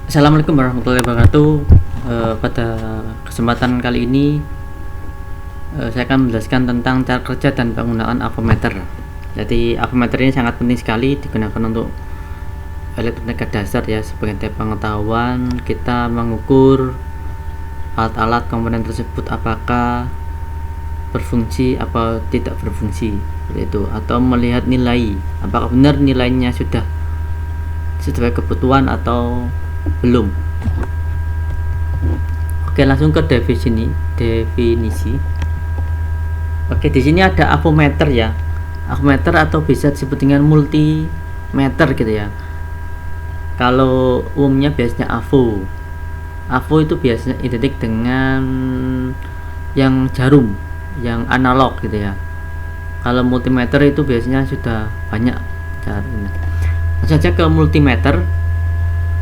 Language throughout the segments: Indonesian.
Assalamualaikum warahmatullahi wabarakatuh. Pada kesempatan kali ini saya akan menjelaskan tentang cara kerja dan penggunaan avometer. Jadi avometer ini sangat penting sekali digunakan untuk elektronika dasar ya. Sebagai pengetahuan kita mengukur alat-alat komponen tersebut apakah berfungsi atau tidak berfungsi seperti itu, atau melihat nilai apakah benar nilainya sudah sesuai kebutuhan atau belum. Oke, langsung ke definisi. Oke, di sini ada avometer ya. Avometer atau bisa disebut dengan multimeter gitu ya. Kalau umumnya biasanya avo itu biasanya identik dengan yang jarum, yang analog gitu ya. Kalau multimeter itu biasanya sudah banyak caranya. Saja ke multimeter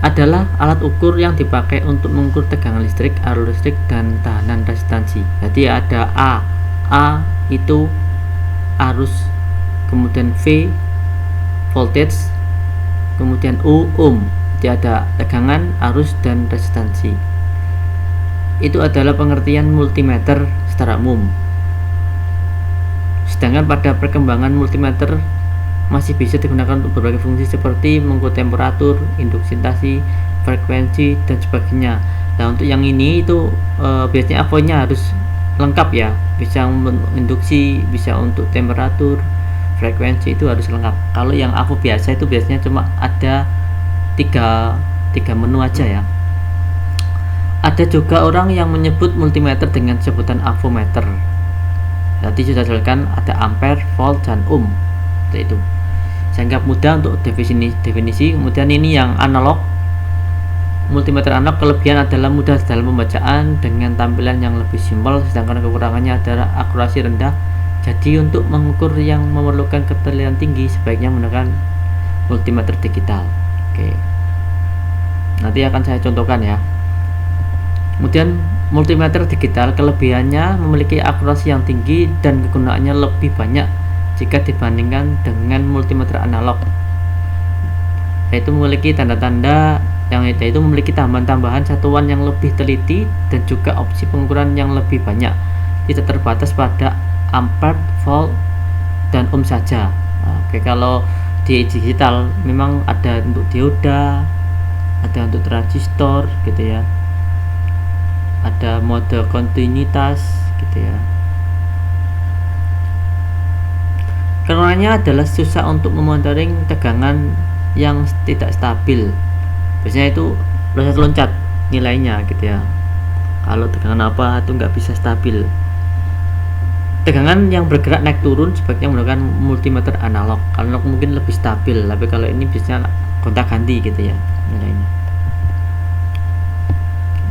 adalah alat ukur yang dipakai untuk mengukur tegangan listrik, arus listrik, dan tahanan resistansi. Jadi ada A itu arus, kemudian V voltage, kemudian U ohm. Jadi ada tegangan, arus, dan resistansi. Itu adalah pengertian multimeter secara umum. Sedangkan pada perkembangan multimeter masih bisa digunakan untuk berbagai fungsi seperti mengukur temperatur, induksitasi, frekuensi, dan sebagainya. Nah, untuk yang ini itu biasanya avonya harus lengkap ya, bisa induksi, bisa untuk temperatur, frekuensi, itu harus lengkap. Kalau yang avo biasa itu biasanya cuma ada tiga menu aja ya. Ada juga orang yang menyebut multimeter dengan sebutan avometer. Jadi sudah jelaskan ada ampere, volt, dan ohm. Itu sehingga mudah untuk definisi. Kemudian ini yang analog, multimeter analog, kelebihan adalah mudah dalam pembacaan dengan tampilan yang lebih simpel, sedangkan kekurangannya adalah akurasi rendah. Jadi untuk mengukur yang memerlukan ketelitian tinggi sebaiknya menggunakan multimeter digital. Oke, nanti akan saya contohkan ya. Kemudian multimeter digital kelebihannya memiliki akurasi yang tinggi dan kegunaannya lebih banyak jika dibandingkan dengan multimeter analog, yaitu memiliki tanda-tanda yang yaitu memiliki tambahan-tambahan satuan yang lebih teliti dan juga opsi pengukuran yang lebih banyak, tidak terbatas pada ampere, volt, dan ohm saja. Oke, kalau di digital memang ada untuk dioda, ada untuk transistor gitu ya, ada mode kontinuitas gitu ya. Karenanya adalah susah untuk memonitoring tegangan yang tidak stabil. Biasanya itu loncat-loncat nilainya gitu ya. Kalau tegangan apa itu nggak bisa stabil. Tegangan yang bergerak naik turun sebaiknya menggunakan multimeter analog. Analog mungkin lebih stabil, tapi kalau ini biasanya gonta-ganti gitu ya nilainya.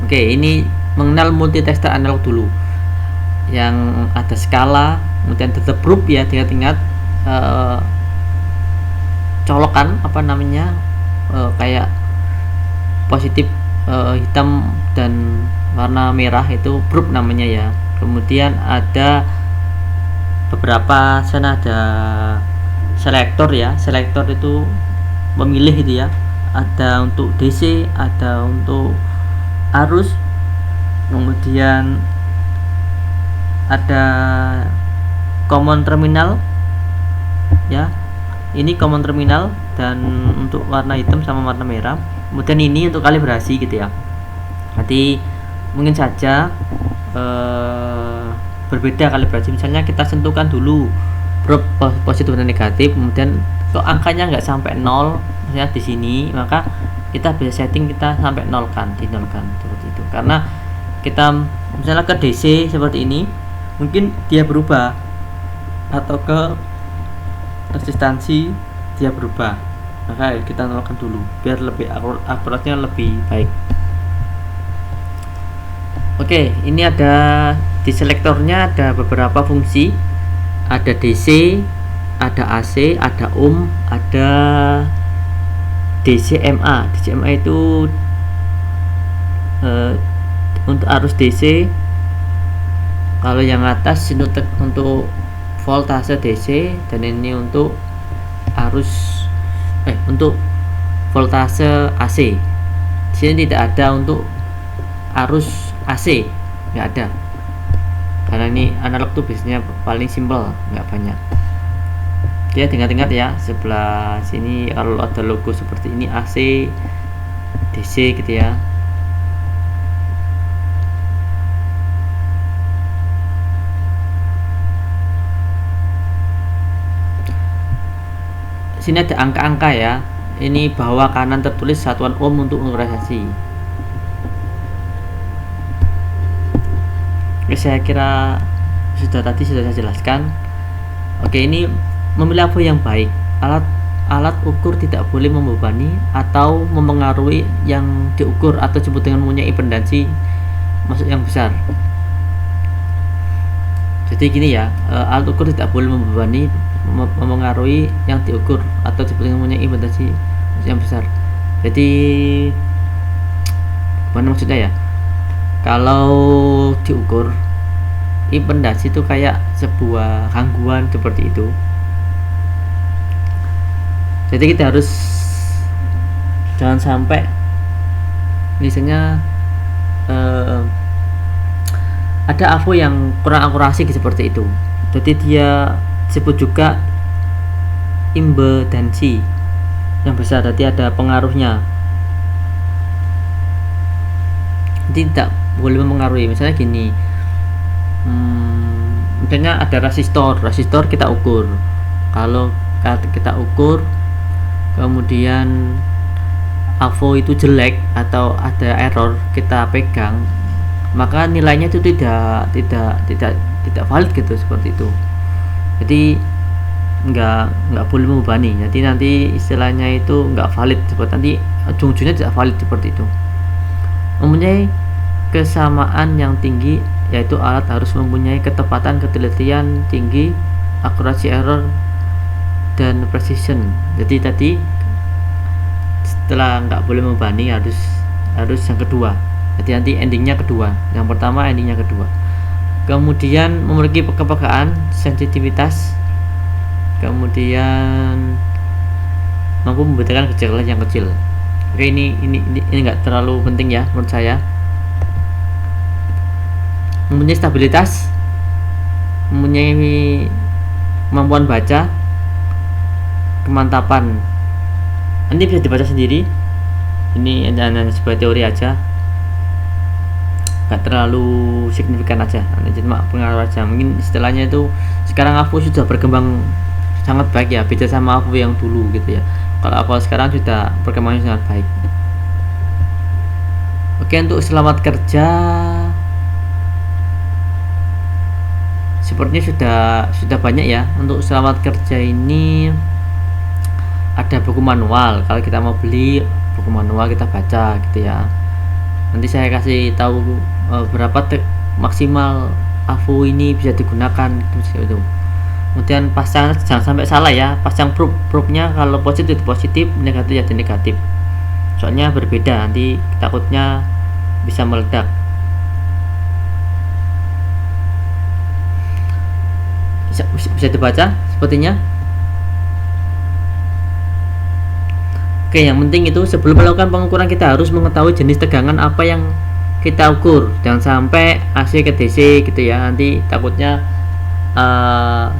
Oke, ini mengenal multitester analog dulu. Yang ada skala, kemudian tetap probe ya, tingkat-tingkat colokan kayak positif, hitam, dan warna merah itu probe namanya ya. Kemudian ada beberapa sana ada selektor ya, selektor itu memilih itu ya, ada untuk DC, ada untuk arus, kemudian ada common terminal ya, ini common terminal, dan untuk warna hitam sama warna merah. Kemudian ini untuk kalibrasi gitu ya. Nanti mungkin saja berbeda kalibrasi. Misalnya kita sentuhkan dulu probe positif dan negatif, kemudian kalau angkanya nggak sampai 0 misalnya di sini, maka kita bisa setting kita sampai 0 kan, di 0 kan, seperti itu. Karena kita misalnya ke DC seperti ini, mungkin dia berubah, atau ke resistansi dia berubah, maka kita nolkan dulu biar lebih akuratnya lebih baik. Oke, ini ada di selektornya ada beberapa fungsi, ada DC, ada AC, ada ohm, ada DCMA. DCMA itu untuk arus DC. Kalau yang atas untuk voltase DC, dan ini untuk arus untuk voltase AC. sini tidak ada untuk arus AC, nggak ada, karena ini analog tuh biasanya paling simple, nggak banyak. Ya, ingat-ingat ya, sebelah sini kalau ada logo seperti ini AC, DC gitu ya. Sini ada angka-angka ya. Ini bawah kanan tertulis satuan ohm untuk resistasi. Oke, saya kira tadi sudah saya jelaskan. Oke, ini memilih AVO yang baik. Alat ukur tidak boleh membebani atau mempengaruhi yang diukur atau disebut dengan mempunyai impedansi masuk yang besar. Jadi gini ya, alat ukur tidak boleh membebani, mempengaruhi yang diukur atau disebut dengan mempunyai impedansi yang besar. Jadi mana maksudnya ya? Kalau diukur impedansi itu kayak sebuah gangguan seperti itu. Jadi kita harus jangan sampai misalnya ada AVO yang kurang akurasi seperti itu. Jadi dia disebut juga impedansi yang besar, jadi ada pengaruhnya. Jadi tidak boleh mempengaruhi. Misalnya gini, misalnya ada resistor kita ukur. Kalau kita ukur kemudian AVO itu jelek atau ada error, kita pegang, maka nilainya itu tidak valid gitu, seperti itu. Jadi nggak boleh membebani. Jadi nanti istilahnya itu nggak valid, seperti nanti ujung-ujungnya tidak valid seperti itu. Mempunyai kesamaan yang tinggi, yaitu alat harus mempunyai ketepatan ketelitian tinggi, akurasi error dan precision. Jadi tadi setelah nggak boleh membebani harus yang kedua. Jadi nanti endingnya kedua, yang pertama endingnya kedua. Kemudian memiliki kepekaan, sensitivitas, kemudian mampu membedakan gejala yang kecil. Oke, ini nggak terlalu penting ya menurut saya. Mempunyai stabilitas, mempunyai kemampuan baca, kemantapan. Nanti bisa dibaca sendiri. Ini hanya sebagai teori aja, nggak terlalu signifikan aja, cuma pengaruh aja. Mungkin istilahnya itu sekarang AVO sudah berkembang sangat baik ya, beda sama AVO yang dulu gitu ya. Kalau AVO sekarang sudah perkembangannya sangat baik. Oke, untuk selamat kerja sepertinya sudah banyak ya. Untuk selamat kerja ini ada buku manual. Kalau kita mau beli buku manual, kita baca gitu ya. Nanti saya kasih tahu berapa maksimal AVO ini bisa digunakan gitu. Kemudian pasang, jangan sampai salah ya, pasang probe-nya kalau positif, negatif ya negatif. Soalnya berbeda, nanti takutnya bisa meledak. Bisa dibaca sepertinya. Oke, yang penting itu sebelum melakukan pengukuran kita harus mengetahui jenis tegangan apa yang kita ukur. Jangan sampai AC ke DC gitu ya, nanti takutnya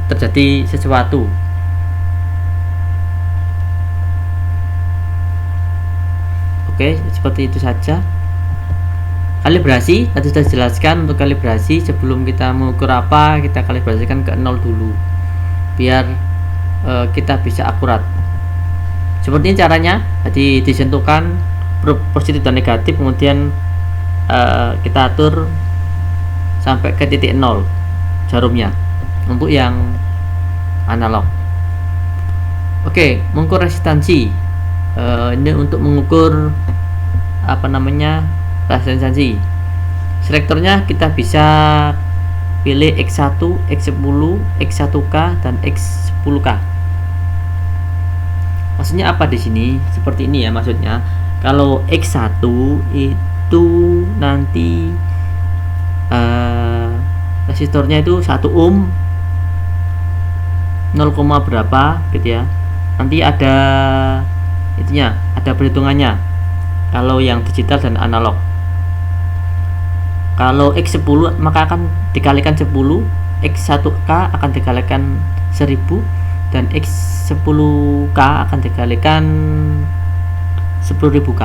terjadi sesuatu. Oke, seperti itu saja. Kalibrasi tadi sudah dijelaskan. Untuk kalibrasi, sebelum kita mengukur apa, kita kalibrasikan ke 0 dulu biar kita bisa akurat. Seperti ini caranya. Jadi disentuhkan positif dan negatif, kemudian kita atur sampai ke titik 0 jarumnya untuk yang analog. Oke, mengukur resistansi. Ini untuk mengukur resistansi. Selektornya kita bisa pilih X1, X10, X1K dan X10K. Maksudnya apa di sini? Seperti ini ya maksudnya. Kalau X1 itu nanti resistornya itu 1 ohm 0, berapa gitu ya. Nanti ada itunya, ada perhitungannya. kalau yang digital dan analog. Kalau X10 maka akan dikalikan 10, X1K akan dikalikan 1000, dan X10K akan dikalikan 10.000K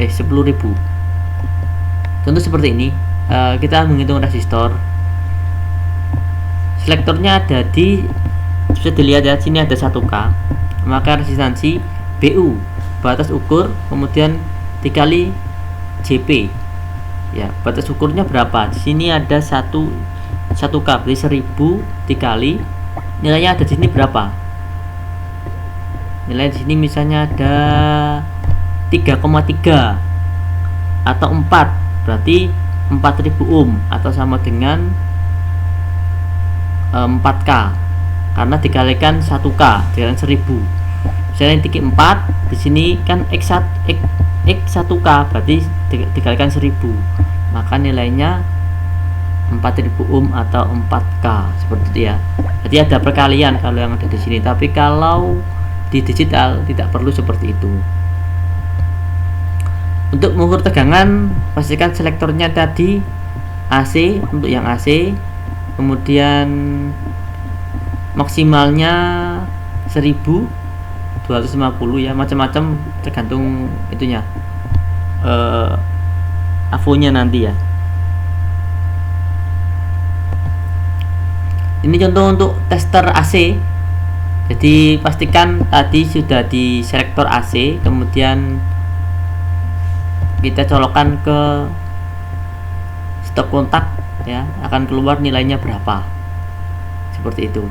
10.000. Contoh seperti ini. Kita menghitung resistor. Selektornya ada di, bisa dilihat ya, sini ada 1K, maka resistansi BU, batas ukur, kemudian dikali JP ya, batas ukurnya berapa, di sini ada 1K, berarti 1000 dikali nilainya ada di sini berapa, nilai di sini misalnya ada 3,3 atau 4, berarti 4000 ohm atau sama dengan 4K, karena dikalikan 1K dikalikan 1000. Misalnya titik 4 di sini kan X1K berarti dikalikan 1000, maka nilainya 4000 ohm atau 4K, seperti itu ya. Jadi ada perkalian kalau yang ada di sini, tapi kalau di digital tidak perlu seperti itu. Untuk mengukur tegangan, pastikan selektornya tadi AC, untuk yang AC, kemudian maksimalnya 1250 ya, macam-macam tergantung itunya, AVO-nya nanti ya. Ini contoh untuk tester AC. Jadi pastikan tadi sudah di selektor AC, kemudian kita colokkan ke stop kontak ya, akan keluar nilainya berapa, seperti itu.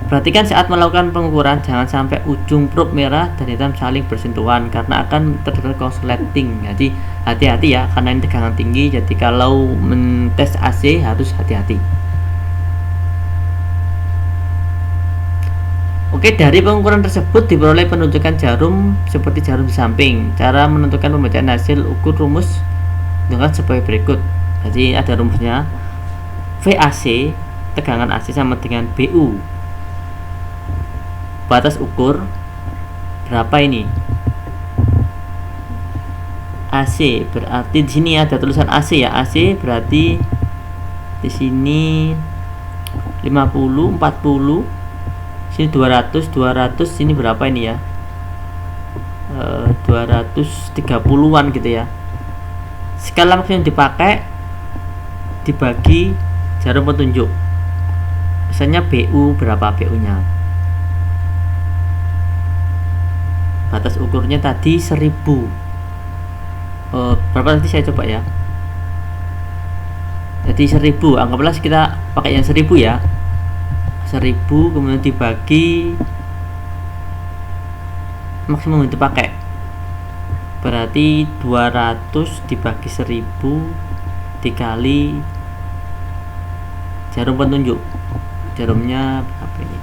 Perhatikan saat melakukan pengukuran, jangan sampai ujung probe merah dan hitam saling bersentuhan karena akan terjadi korsleting. Jadi hati-hati ya, karena ini tegangan tinggi, jadi kalau mentes AC harus hati-hati. Oke, dari pengukuran tersebut diperoleh penunjukan jarum seperti jarum di samping. Cara menentukan pembacaan hasil ukur rumus dengan sebagai berikut. Jadi ada rumusnya, VAC tegangan AC sama dengan BU, batas ukur berapa ini, AC berarti di sini ada tulisan AC ya, AC berarti di sini 50, 40, sini 200, sini berapa ini ya, 230-an gitu ya. Skala maksimum dipakai dibagi jarum petunjuk, misalnya BU berapa BU nya, batas ukurnya tadi 1000, berapa nanti saya coba ya, jadi 1000, anggaplah kita pakai yang 1000 ya, 1000 kemudian dibagi maksimum itu pakai, berarti 200 dibagi 1000 dikali jarum petunjuk, jarumnya berapa ini, ya.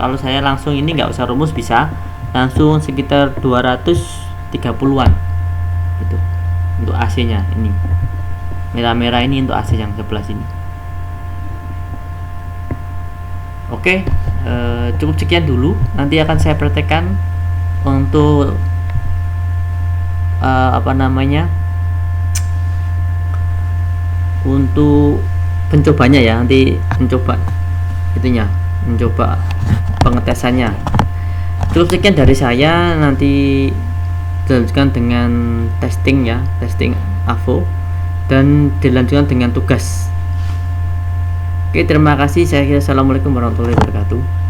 Kalau saya langsung ini nggak usah rumus, bisa langsung sekitar 230-an itu untuk AC nya. Ini merah-merah ini untuk AC yang sebelah sini. Oke, cukup sekian dulu, nanti akan saya praktekkan untuk untuk pencobanya ya, nanti mencoba itunya, mencoba pengetesannya. Cukup sekian dari saya, nanti dilanjutkan dengan testing ya, testing AVO, dan dilanjutkan dengan tugas. Oke, terima kasih. Saya kira assalamualaikum warahmatullahi wabarakatuh.